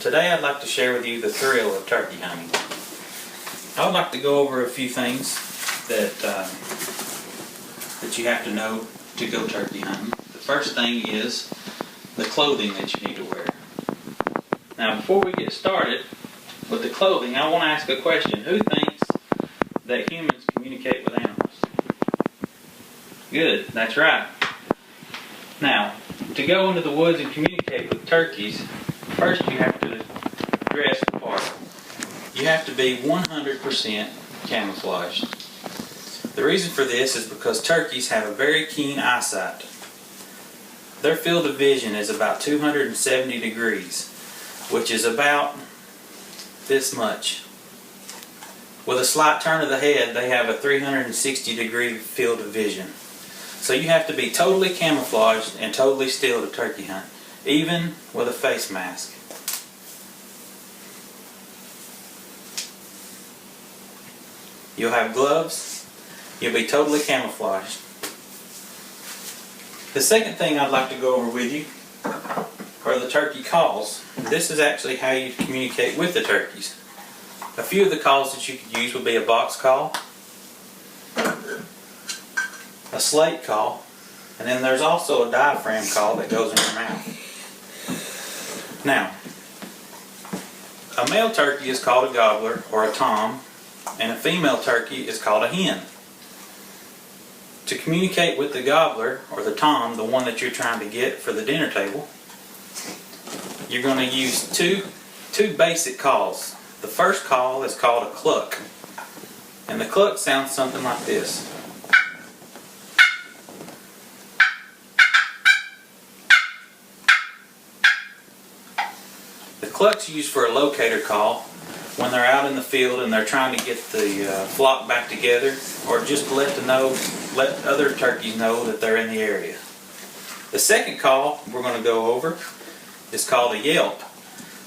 Today I'd like to share with you the thrill of turkey hunting. I would like to go over a few things that you have to know to go turkey hunting. The first thing is the clothing that you need to wear. Now before we get started with the clothing, I want to ask a question. Who thinks that humans communicate with animals? Good, that's right. Now, to go into the woods and communicate with turkeys, first you have to dress the part. You have to be 100% camouflaged. The reason for this is because turkeys have a very keen eyesight. Their field of vision is about 270 degrees, which is about this much. With a slight turn of the head, they have a 360 degree field of vision. So you have to be totally camouflaged and totally still to turkey hunt, even with a face mask. You'll have gloves. You'll be totally camouflaged. The second thing I'd like to go over with you are the turkey calls. This is actually how you communicate with the turkeys. A few of the calls that you could use would be a box call, a slate call, and then there's also a diaphragm call that goes in your mouth. Now, a male turkey is called a gobbler or a tom, and a female turkey is called a hen. To communicate with the gobbler or the tom, the one that you're trying to get for the dinner table, you're going to use two basic calls. The first call is called a cluck, and the cluck sounds something like this. The cluck's used for a locator call when they're out in the field and they're trying to get the flock back together, or just to let other turkeys know that they're in the area. The second call we're going to go over is called a yelp.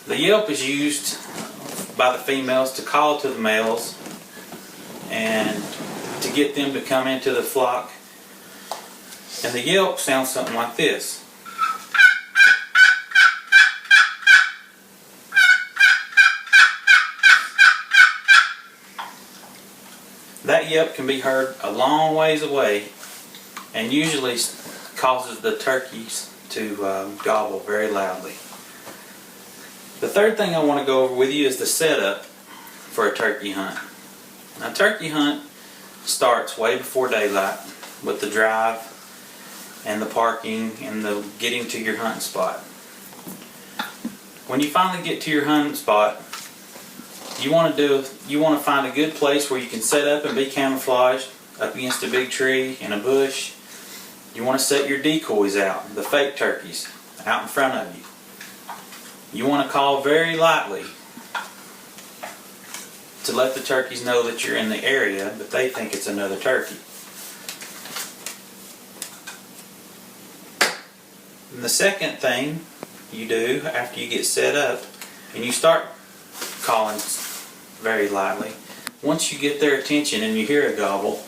The yelp is used by the females to call to the males and to get them to come into the flock. And the yelp sounds something like this. That yelp can be heard a long ways away and usually causes the turkeys to gobble very loudly. The third thing I want to go over with you is the setup for a turkey hunt. Now, turkey hunt starts way before daylight with the drive and the parking and the getting to your hunting spot. When you finally get to your hunting spot, you want to find a good place where you can set up and be camouflaged up against a big tree and a bush. You want to set your decoys out, the fake turkeys, out in front of you. You want to call very lightly to let the turkeys know that you're in the area, but they think it's another turkey. And the second thing you do after you get set up and you start calling very lightly, once you get their attention and you hear a gobble,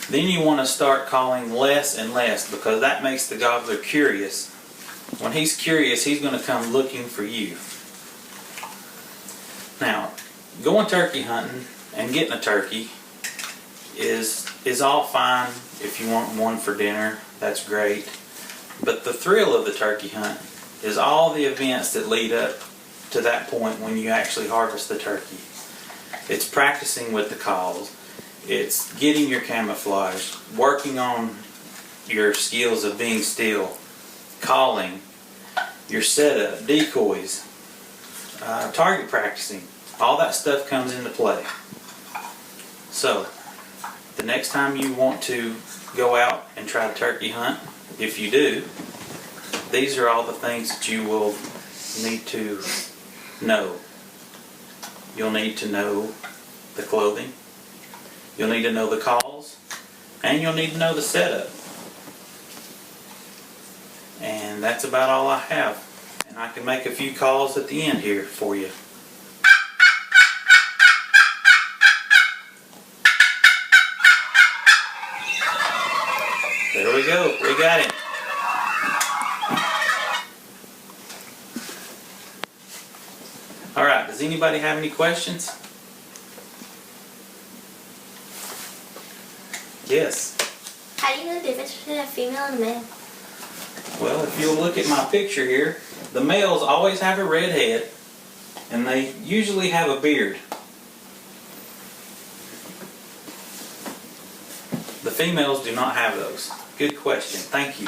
then you want to start calling less and less, because that makes the gobbler curious. When he's curious, he's going to come looking for you. Now, going turkey hunting and getting a turkey is all fine. If you want one for dinner, that's great. But the thrill of the turkey hunt is all the events that lead up to that point when you actually harvest the turkey. It's practicing with the calls. It's getting your camouflage, working on your skills of being still, calling, your setup, decoys, target practicing. All that stuff comes into play. So, the next time you want to go out and try to turkey hunt, if you do, these are all the things that you will need to know. You'll need to know the clothing, you'll need to know the calls, and you'll need to know the setup. And that's about all I have. And I can make a few calls at the end here for you. There we go, we got him. All right, does anybody have any questions? Yes. How do you know the difference between a female and a male? Well, if you'll look at my picture here, the males always have a red head, and they usually have a beard. The females do not have those. Good question. Thank you.